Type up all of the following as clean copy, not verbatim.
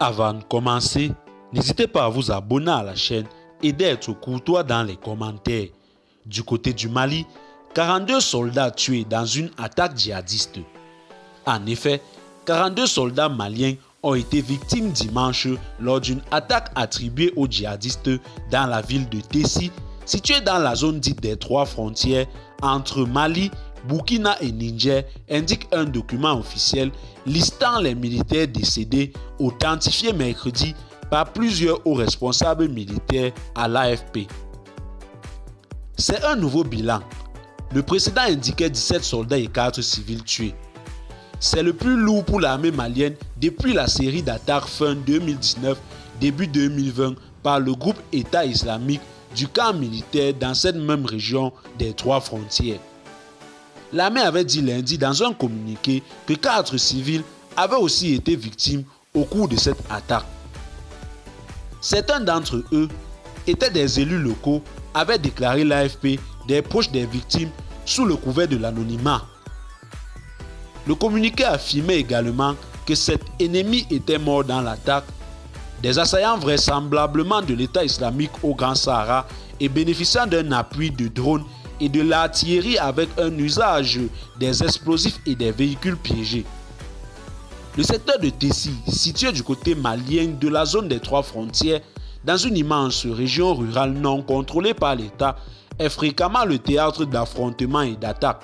Avant de commencer, n'hésitez pas à vous abonner à la chaîne et d'être courtois dans les commentaires. Du côté du Mali, 42 soldats tués dans une attaque djihadiste. En effet, 42 soldats maliens ont été victimes dimanche lors d'une attaque attribuée aux djihadistes dans la ville de Tessi, située dans la zone dite des trois frontières entre Mali, Burkina et Niger, indique un document officiel listant les militaires décédés authentifiés mercredi par plusieurs hauts responsables militaires à l'AFP. C'est un nouveau bilan. Le précédent indiquait 17 soldats et 4 civils tués. C'est le plus lourd pour l'armée malienne depuis la série d'attaques fin 2019, début 2020 par le groupe État islamique du camp militaire dans cette même région des trois frontières. L'armée avait dit lundi dans un communiqué que 4 civils avaient aussi été victimes au cours de cette attaque. Certains d'entre eux étaient des élus locaux, avaient déclaré l'AFP des proches des victimes sous le couvert de l'anonymat. Le communiqué affirmait également que cet ennemi était mort dans l'attaque. Des assaillants vraisemblablement de l'État islamique au Grand Sahara et bénéficiant d'un appui de drones et de l'artillerie avec un usage des explosifs et des véhicules piégés. Le secteur de Tessi, situé du côté malien de la zone des trois frontières, dans une immense région rurale non contrôlée par l'État, est fréquemment le théâtre d'affrontements et d'attaques.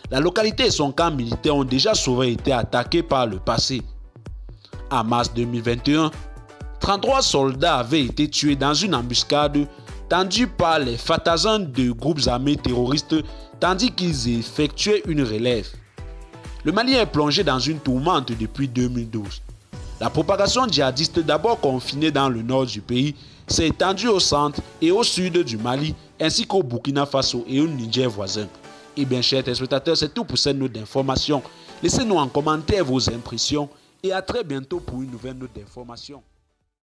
La localité et son camp militaire ont déjà souvent été attaqués par le passé. En mars 2021, 33 soldats avaient été tués dans une embuscade tendue par les fantassins de groupes armés terroristes tandis qu'ils effectuaient une relève. Le Mali est plongé dans une tourmente depuis 2012. La propagation djihadiste, d'abord confinée dans le nord du pays, s'est étendue au centre et au sud du Mali, ainsi qu'au Burkina Faso et au Niger voisin. Et bien, chers téléspectateurs, c'est tout pour cette note d'information. Laissez-nous en commentaire vos impressions et à très bientôt pour une nouvelle note d'information.